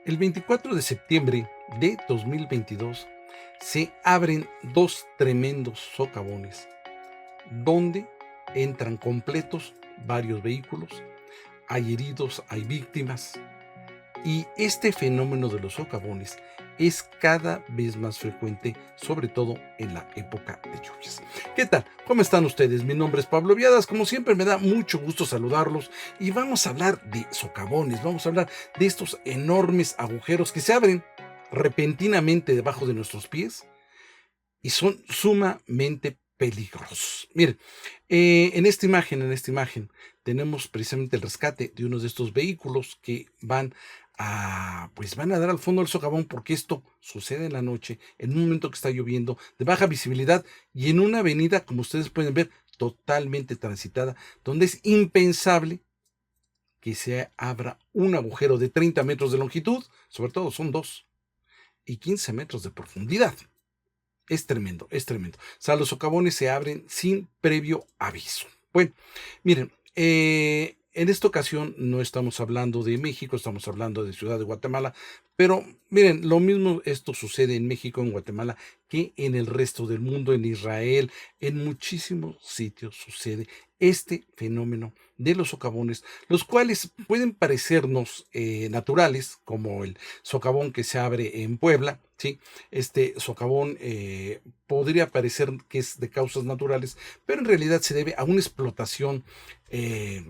El 24 de septiembre de 2022 se abren dos tremendos socavones donde entran completos varios vehículos, hay heridos, hay víctimas y este fenómeno de los socavones es cada vez más frecuente, sobre todo en la época de lluvias. ¿Qué tal? ¿Cómo están ustedes? Mi nombre es Pablo Viadas, como siempre me da mucho gusto saludarlos y vamos a hablar de socavones, vamos a hablar de estos enormes agujeros que se abren repentinamente debajo de nuestros pies y son sumamente peligrosos. Miren, en esta imagen tenemos precisamente el rescate de uno de estos vehículos que van a dar al fondo del socavón porque esto sucede en la noche, en un momento que está lloviendo, de baja visibilidad y en una avenida, como ustedes pueden ver, totalmente transitada, donde es impensable que se abra un agujero de 30 metros de longitud, sobre todo son dos, y 15 metros de profundidad. Es tremendo, es tremendo. O sea, los socavones se abren sin previo aviso. Bueno, miren, en esta ocasión no estamos hablando de México, estamos hablando de Ciudad de Guatemala, pero miren, lo mismo esto sucede en México, en Guatemala, que en el resto del mundo, en Israel, en muchísimos sitios sucede este fenómeno de los socavones, los cuales pueden parecernos naturales, como el socavón que se abre en Puebla, ¿sí? Este socavón podría parecer que es de causas naturales, pero en realidad se debe a una explotación eh,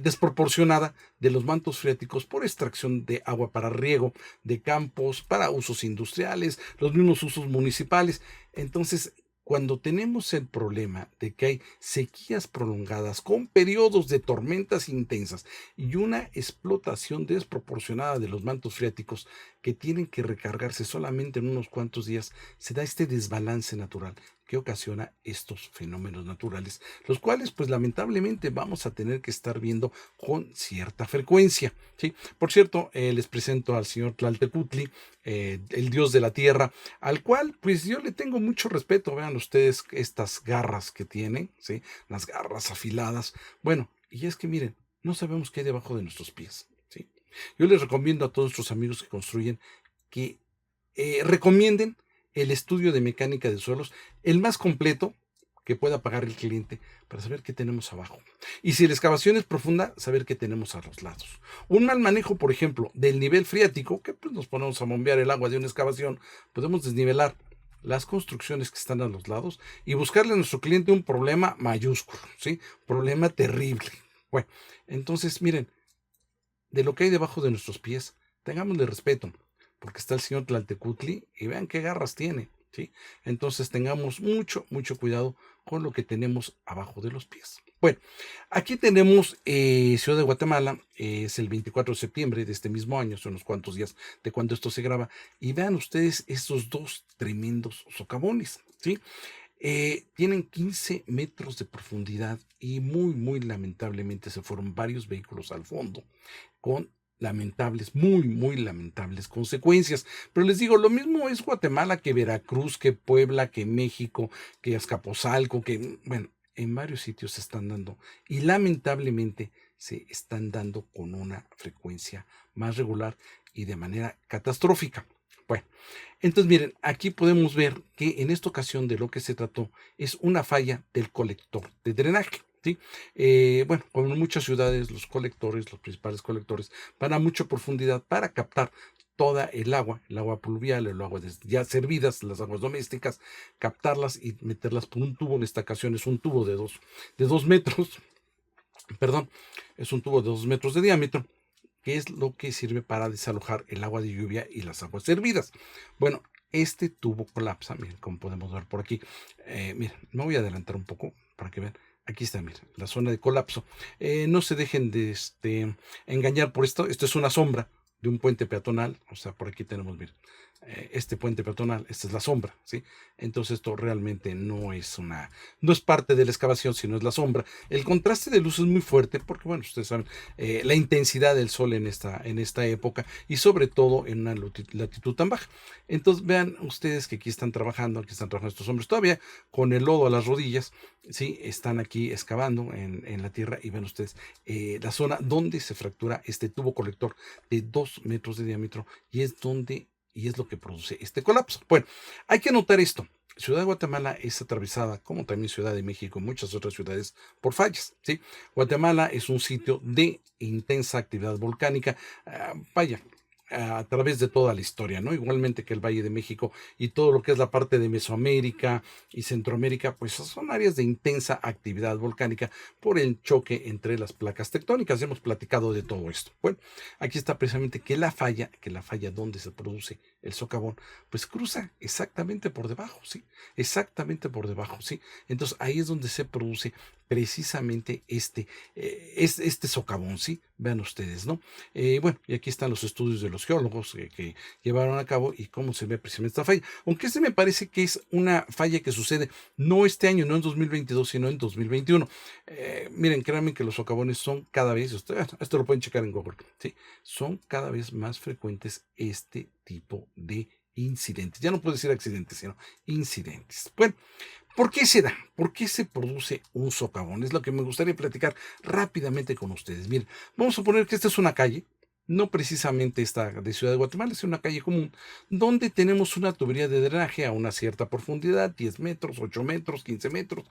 desproporcionada de los mantos freáticos por extracción de agua para riego de campos, para usos industriales, los mismos usos municipales. Entonces, cuando tenemos el problema de que hay sequías prolongadas con periodos de tormentas intensas y una explotación desproporcionada de los mantos freáticos que tienen que recargarse solamente en unos cuantos días, se da este desbalance natural que ocasiona estos fenómenos naturales, los cuales pues lamentablemente vamos a tener que estar viendo con cierta frecuencia, ¿sí? Por cierto, les presento al señor Tlaltecutli, el dios de la tierra, al cual pues yo le tengo mucho respeto. Vean ustedes estas garras que tiene, ¿sí? Las garras afiladas. Bueno, y es que miren, no sabemos qué hay debajo de nuestros pies, ¿sí? Yo les recomiendo a todos nuestros amigos que construyen que recomienden el estudio de mecánica de suelos, el más completo que pueda pagar el cliente, para saber qué tenemos abajo. Y si la excavación es profunda, saber qué tenemos a los lados. Un mal manejo, por ejemplo, del nivel freático, que pues nos ponemos a bombear el agua de una excavación, podemos desnivelar las construcciones que están a los lados y buscarle a nuestro cliente un problema mayúsculo, ¿sí? Problema terrible. Bueno, entonces miren, de lo que hay debajo de nuestros pies, tengámosle respeto, porque está el señor Tlaltecutli y vean qué garras tiene, ¿sí? Entonces tengamos mucho, mucho cuidado con lo que tenemos abajo de los pies. Bueno, aquí tenemos Ciudad de Guatemala, es el 24 de septiembre de este mismo año, son unos cuantos días de cuando esto se graba, y vean ustedes estos dos tremendos socavones, ¿sí? Tienen 15 metros de profundidad y muy, muy lamentablemente se fueron varios vehículos al fondo con lamentables, muy, muy lamentables consecuencias. Pero les digo, lo mismo es Guatemala que Veracruz, que Puebla, que México, que Azcapotzalco, que, bueno, en varios sitios se están dando y lamentablemente se están dando con una frecuencia más regular y de manera catastrófica. Bueno, entonces miren, aquí podemos ver que en esta ocasión de lo que se trató es una falla del colector de drenaje. ¿Sí? Bueno, como en muchas ciudades, los colectores, los principales colectores, van a mucha profundidad para captar toda el agua pluvial, el agua ya servidas, las aguas domésticas, captarlas y meterlas por un tubo. En esta ocasión es un tubo de 2 metros, perdón, es un tubo de 2 metros de diámetro, que es lo que sirve para desalojar el agua de lluvia y las aguas servidas. Bueno, este tubo colapsa, miren, como podemos ver por aquí. Miren, me voy a adelantar un poco para que vean. Aquí está, miren, la zona de colapso. No se dejen de engañar por esto. Esto es una sombra de un puente peatonal. O sea, por aquí tenemos, miren, este puente peatonal, esta es la sombra, ¿sí? Entonces esto realmente no es parte de la excavación, sino es la sombra. El contraste de luz es muy fuerte porque, bueno, ustedes saben, la intensidad del sol en esta época y sobre todo en una latitud tan baja. Entonces vean ustedes que aquí están trabajando estos hombres todavía con el lodo a las rodillas, ¿sí? Están aquí excavando en la tierra y ven ustedes la zona donde se fractura este tubo colector de 2 metros de diámetro y es lo que produce este colapso. Bueno, hay que notar esto. Ciudad de Guatemala es atravesada, como también Ciudad de México y muchas otras ciudades, por fallas, ¿sí? Guatemala es un sitio de intensa actividad volcánica. Vaya, a través de toda la historia, ¿no? Igualmente que el Valle de México y todo lo que es la parte de Mesoamérica y Centroamérica, pues son áreas de intensa actividad volcánica por el choque entre las placas tectónicas. Hemos platicado de todo esto. Bueno, aquí está precisamente que la falla donde se produce el socavón, pues cruza exactamente por debajo, ¿sí? Exactamente por debajo, ¿sí? Entonces ahí es donde se produce precisamente este socavón, ¿sí? Vean ustedes, ¿no? Bueno, y aquí están los estudios de los geólogos que llevaron a cabo y cómo se ve precisamente esta falla. Aunque este me parece que es una falla que sucede no este año, no en 2022, sino en 2021. Miren, créanme que los socavones son cada vez, esto lo pueden checar en Google, ¿sí? Son cada vez más frecuentes este tipo de incidentes. Ya no puedo decir accidentes, sino incidentes. Bueno, ¿por qué se da? ¿Por qué se produce un socavón? Es lo que me gustaría platicar rápidamente con ustedes. Miren, vamos a suponer que esta es una calle, no precisamente esta de Ciudad de Guatemala, es una calle común, donde tenemos una tubería de drenaje a una cierta profundidad, 10 metros, 8 metros, 15 metros,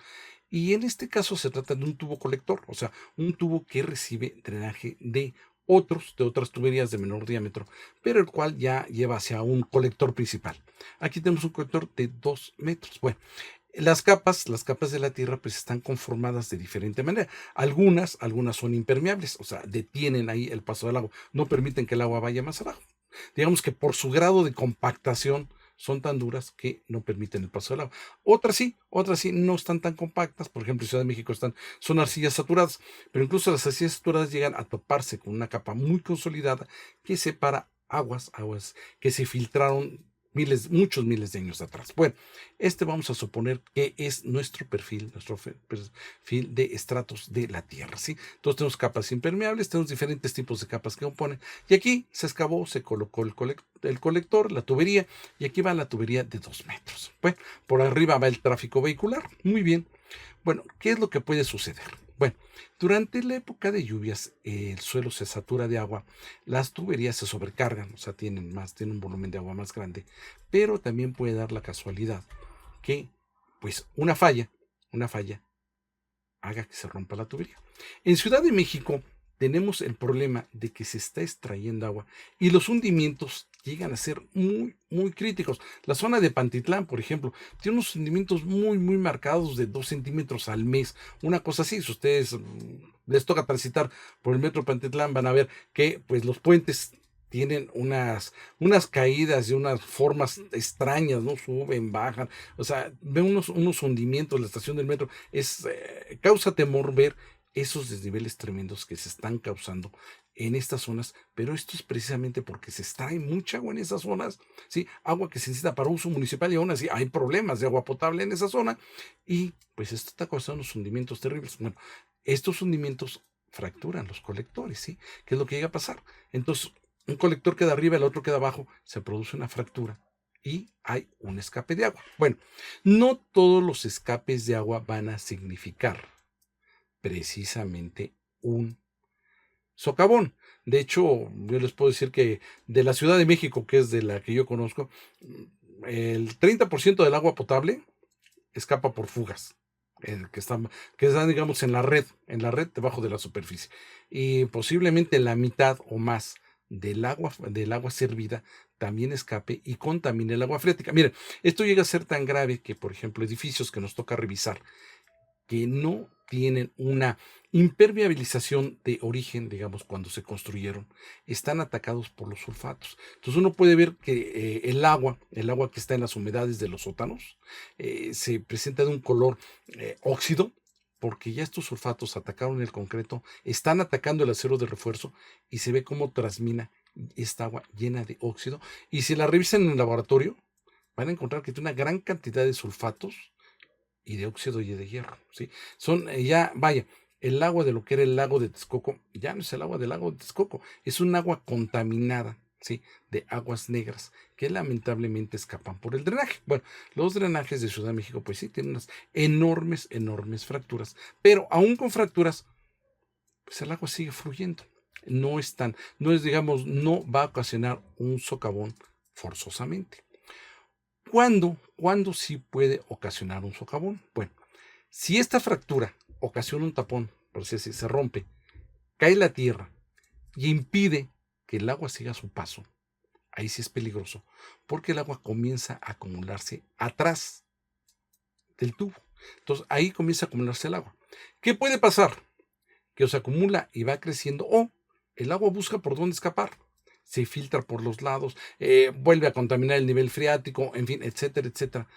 y en este caso se trata de un tubo colector, o sea, un tubo que recibe drenaje de otras tuberías de menor diámetro, pero el cual ya lleva hacia un colector principal. Aquí tenemos un colector de 2 metros. Bueno, las capas de la tierra, pues están conformadas de diferente manera. Algunas son impermeables, o sea, detienen ahí el paso del agua, no permiten que el agua vaya más abajo. Digamos que por su grado de compactación son tan duras que no permiten el paso del agua. Otras sí no están tan compactas. Por ejemplo, en Ciudad de México son arcillas saturadas, pero incluso las arcillas saturadas llegan a toparse con una capa muy consolidada que separa aguas que se filtraron muchos miles de años atrás. Bueno, este vamos a suponer que es nuestro perfil de estratos de la Tierra, ¿sí? Entonces tenemos capas impermeables, tenemos diferentes tipos de capas que componen, y aquí se excavó, se colocó el colector, la tubería, y aquí va la tubería de 2 metros. Bueno, por arriba va el tráfico vehicular, muy bien. Bueno, ¿qué es lo que puede suceder? Bueno, durante la época de lluvias, el suelo se satura de agua, las tuberías se sobrecargan, o sea, tienen un volumen de agua más grande, pero también puede dar la casualidad que, pues, una falla haga que se rompa la tubería. En Ciudad de México tenemos el problema de que se está extrayendo agua y los hundimientos llegan a ser muy críticos. La zona de Pantitlán, por ejemplo, tiene unos hundimientos muy marcados de 2 centímetros al mes. Una cosa así, si ustedes les toca transitar por el metro Pantitlán, van a ver que pues los puentes tienen unas caídas y unas formas extrañas, ¿no? Suben, bajan, o sea, ven unos hundimientos, la estación del metro, causa temor ver esos desniveles tremendos que se están causando en estas zonas, pero esto es precisamente porque se extrae mucha agua en esas zonas, ¿sí? Agua que se necesita para uso municipal y aún así hay problemas de agua potable en esa zona y pues esto está causando unos hundimientos terribles. Bueno, estos hundimientos fracturan los colectores, ¿sí? ¿Qué es lo que llega a pasar? Entonces, un colector queda arriba, el otro queda abajo, se produce una fractura y hay un escape de agua. Bueno, no todos los escapes de agua van a significar precisamente un socavón. De hecho, yo les puedo decir que de la Ciudad de México, que es de la que yo conozco, el 30% del agua potable escapa por fugas, que están, digamos, en la red debajo de la superficie. Y posiblemente la mitad o más del agua servida también escape y contamine el agua freática. Miren, esto llega a ser tan grave que, por ejemplo, edificios que nos toca revisar que no tienen una impermeabilización de origen, digamos, cuando se construyeron, están atacados por los sulfatos. Entonces uno puede ver que el agua que está en las humedades de los sótanos, se presenta de un color óxido, porque ya estos sulfatos atacaron el concreto, están atacando el acero de refuerzo y se ve cómo transmina esta agua llena de óxido. Y si la revisan en el laboratorio, van a encontrar que tiene una gran cantidad de sulfatos y de óxido y de hierro, ¿sí? Son ya, vaya, el agua de lo que era el lago de Texcoco, ya no es el agua del lago de Texcoco, es un agua contaminada, ¿sí? De aguas negras que lamentablemente escapan por el drenaje. Bueno, los drenajes de Ciudad de México, pues sí, tienen unas enormes, enormes fracturas, pero aún con fracturas, pues el agua sigue fluyendo. No es, digamos, no va a ocasionar un socavón forzosamente. ¿Cuándo sí puede ocasionar un socavón? Bueno, si esta fractura ocasiona un tapón, por decir así, se rompe, cae la tierra y impide que el agua siga su paso, ahí sí es peligroso, porque el agua comienza a acumularse atrás del tubo. Entonces ahí comienza a acumularse el agua. ¿Qué puede pasar? Que se acumula y va creciendo, o el agua busca por dónde escapar, se filtra por los lados, vuelve a contaminar el nivel freático, en fin, etcétera, etcétera.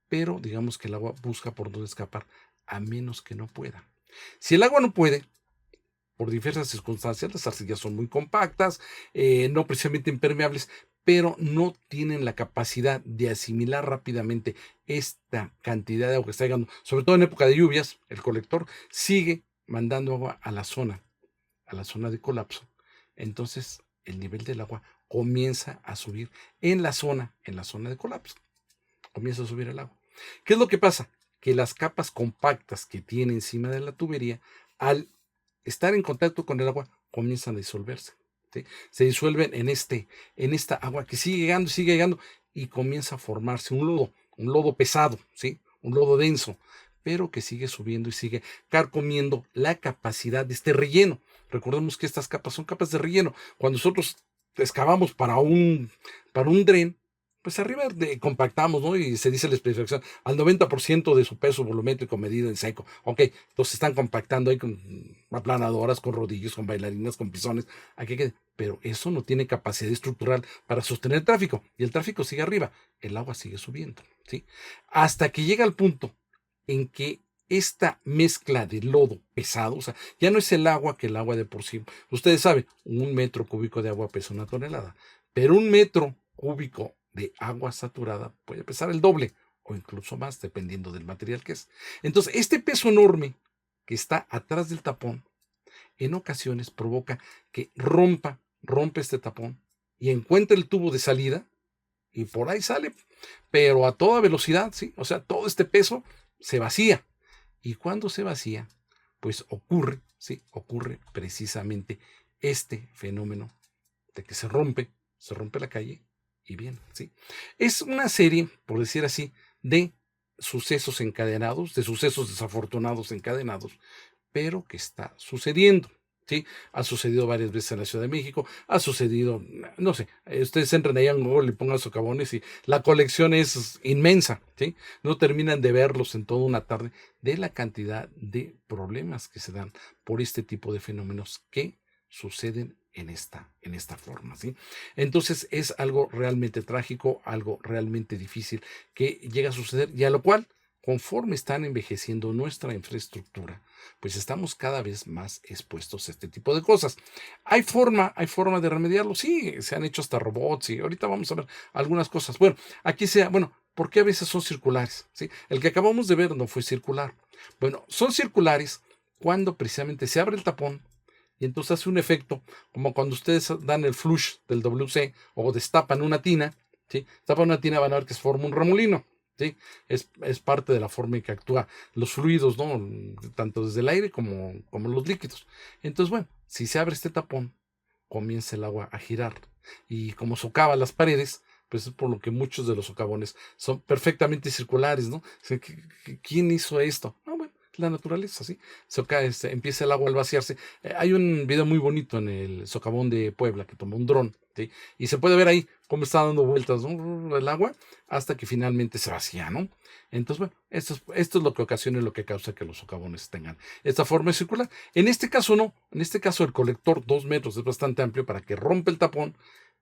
Pero digamos que el agua busca por dónde escapar, a menos que no pueda. Si el agua no puede, por diversas circunstancias, las arcillas son muy compactas, no precisamente impermeables, pero no tienen la capacidad de asimilar rápidamente esta cantidad de agua que está llegando, sobre todo en época de lluvias, el colector sigue mandando agua a la zona de colapso. Entonces, el nivel del agua comienza a subir en la zona de colapso. Comienza a subir el agua. ¿Qué es lo que pasa? Que las capas compactas que tiene encima de la tubería, al estar en contacto con el agua, comienzan a disolverse, ¿sí? Se disuelven en esta agua que sigue llegando, y comienza a formarse un lodo pesado, ¿sí? Un lodo denso, pero que sigue subiendo y sigue carcomiendo la capacidad de este relleno. Recordemos que estas capas son capas de relleno. Cuando nosotros excavamos para un dren, pues arriba compactamos, ¿no? Y se dice la especificación al 90% de su peso volumétrico medido en seco. Ok, entonces están compactando ahí con aplanadoras, con rodillos, con bailarinas, con pisones. Pero eso no tiene capacidad estructural para sostener el tráfico. Y el tráfico sigue arriba, el agua sigue subiendo, ¿sí? Hasta que llega al punto en que esta mezcla de lodo pesado, o sea, ya no es el agua, que el agua de por sí. Ustedes saben, 1 metro cúbico de agua pesa 1 tonelada, pero 1 metro cúbico de agua saturada puede pesar el doble o incluso más, dependiendo del material que es. Entonces, este peso enorme que está atrás del tapón, en ocasiones provoca que rompe este tapón y encuentre el tubo de salida y por ahí sale, pero a toda velocidad, ¿sí? O sea, todo este peso se vacía. Y cuando se vacía, pues ocurre, ¿sí? Ocurre precisamente este fenómeno de que se rompe la calle y bien, ¿sí? Es una serie, por decir así, de sucesos encadenados, de sucesos desafortunados encadenados, pero que está sucediendo, ¿sí? Ha sucedido varias veces en la Ciudad de México, ha sucedido, no sé, ustedes entran ahí en Google y pongan socavones y la colección es inmensa, ¿sí? No terminan de verlos en toda una tarde de la cantidad de problemas que se dan por este tipo de fenómenos que suceden en esta forma, ¿sí? Entonces es algo realmente trágico, algo realmente difícil que llega a suceder y a lo cual, conforme están envejeciendo nuestra infraestructura, pues estamos cada vez más expuestos a este tipo de cosas. Hay forma de remediarlo, sí, se han hecho hasta robots y ahorita vamos a ver algunas cosas. Bueno, bueno, ¿por qué a veces son circulares? ¿Sí? El que acabamos de ver no fue circular. Bueno, son circulares cuando precisamente se abre el tapón y entonces hace un efecto como cuando ustedes dan el flush del WC o destapan una tina, ¿sí? Destapan una tina, van a ver que se forma un remolino. ¿Sí? Es parte de la forma en que actúa los fluidos, ¿no? Tanto desde el aire como los líquidos. Entonces, bueno, si se abre este tapón, comienza el agua a girar. Y como socava las paredes, pues es por lo que muchos de los socavones son perfectamente circulares, ¿no? O sea, ¿quién hizo esto? No, bueno, la naturaleza, ¿sí? Empieza el agua al vaciarse. Hay un video muy bonito en el socavón de Puebla que tomó un dron, ¿sí? Y se puede ver ahí cómo está dando vueltas, ¿no? El agua hasta que finalmente se vacía, ¿no? Entonces, bueno, esto es lo que ocasiona y lo que causa que los socavones tengan esta forma circular. En este caso no, en este caso el colector 2 metros es bastante amplio para que rompa el tapón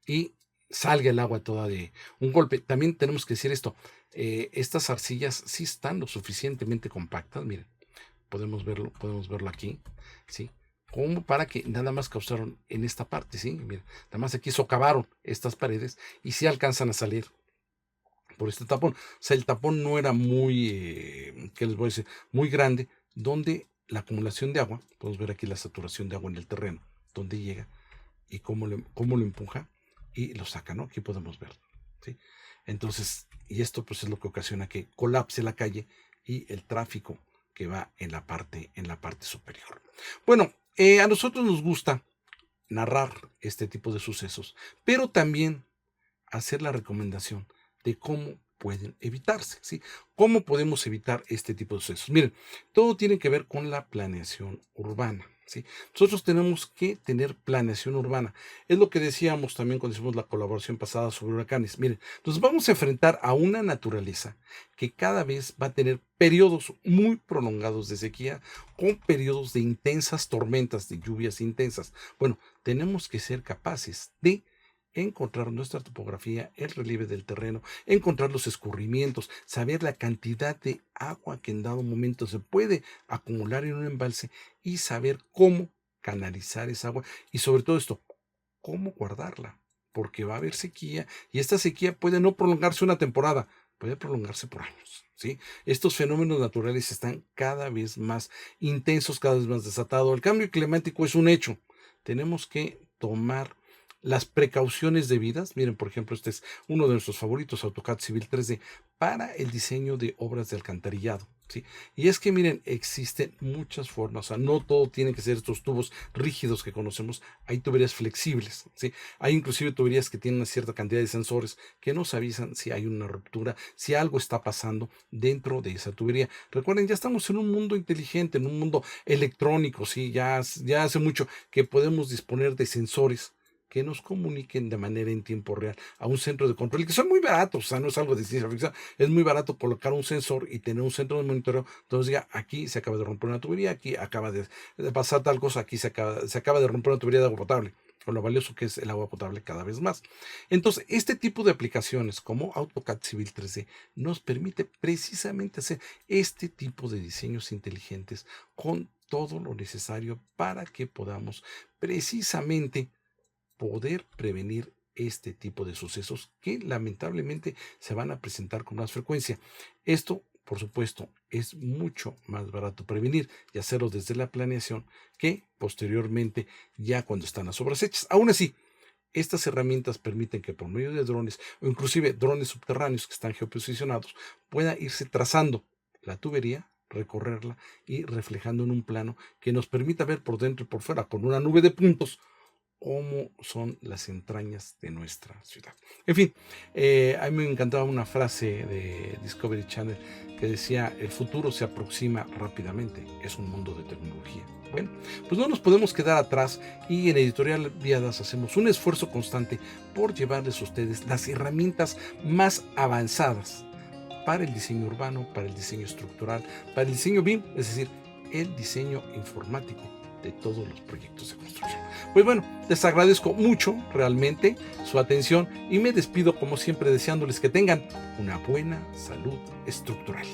y salga el agua toda de un golpe. También tenemos que decir esto, estas arcillas sí están lo suficientemente compactas, miren, podemos verlo aquí, ¿sí? como para que nada más causaron en esta parte, ¿sí? Mira, nada más aquí socavaron estas paredes y sí alcanzan a salir por este tapón. O sea, el tapón no era muy, ¿qué les voy a decir? Muy grande, donde la acumulación de agua, podemos ver aquí la saturación de agua en el terreno, donde llega y cómo lo empuja y lo saca, ¿no? Aquí podemos ver, ¿sí? Entonces, y esto pues es lo que ocasiona que colapse la calle y el tráfico que va en la parte superior. Bueno, a nosotros nos gusta narrar este tipo de sucesos, pero también hacer la recomendación de cómo pueden evitarse, ¿sí? ¿Cómo podemos evitar este tipo de sucesos? Miren, todo tiene que ver con la planeación urbana, ¿sí? Nosotros tenemos que tener planeación urbana. Es lo que decíamos también cuando hicimos la colaboración pasada sobre huracanes. Miren, nos vamos a enfrentar a una naturaleza que cada vez va a tener periodos muy prolongados de sequía con periodos de intensas tormentas, de lluvias intensas. Bueno, tenemos que ser capaces de encontrar nuestra topografía, el relieve del terreno, encontrar los escurrimientos, saber la cantidad de agua que en dado momento se puede acumular en un embalse y saber cómo canalizar esa agua y sobre todo esto, cómo guardarla, porque va a haber sequía y esta sequía puede no prolongarse una temporada, puede prolongarse por años. ¿Sí? Estos fenómenos naturales están cada vez más intensos, cada vez más desatados. El cambio climático es un hecho. Tenemos que tomar las precauciones debidas. Miren, por ejemplo, este es uno de nuestros favoritos, AutoCAD Civil 3D, para el diseño de obras de alcantarillado. ¿Sí? Y es que miren, existen muchas formas, o sea, no todo tiene que ser estos tubos rígidos que conocemos, hay tuberías flexibles, ¿sí? Hay inclusive tuberías que tienen una cierta cantidad de sensores que nos avisan si hay una ruptura, si algo está pasando dentro de esa tubería. Recuerden, ya estamos en un mundo inteligente, en un mundo electrónico, ¿sí? Ya hace mucho que podemos disponer de sensores que nos comuniquen de manera en tiempo real a un centro de control y que son muy baratos, o sea, no es algo de ciencia ficción, es muy barato colocar un sensor y tener un centro de monitoreo donde diga, aquí se acaba de romper una tubería, aquí acaba de pasar tal cosa, aquí se acaba de romper una tubería de agua potable, con lo valioso que es el agua potable cada vez más. Entonces, este tipo de aplicaciones como AutoCAD Civil 3D nos permite precisamente hacer este tipo de diseños inteligentes con todo lo necesario para que podamos precisamente poder prevenir este tipo de sucesos que lamentablemente se van a presentar con más frecuencia. Esto, por supuesto, es mucho más barato prevenir y hacerlo desde la planeación que posteriormente ya cuando están las obras hechas. Aún así, estas herramientas permiten que por medio de drones o inclusive drones subterráneos que están geoposicionados pueda irse trazando la tubería, recorrerla y reflejando en un plano que nos permita ver por dentro y por fuera con una nube de puntos cómo son las entrañas de nuestra ciudad. En fin, a mí me encantaba una frase de Discovery Channel que decía, el futuro se aproxima rápidamente, es un mundo de tecnología. Bueno, pues no nos podemos quedar atrás y en Editorial Viadas hacemos un esfuerzo constante por llevarles a ustedes las herramientas más avanzadas para el diseño urbano, para el diseño estructural, para el diseño BIM, es decir, el diseño informático de todos los proyectos de construcción. Pues bueno, les agradezco mucho realmente su atención y me despido como siempre deseándoles que tengan una buena salud estructural.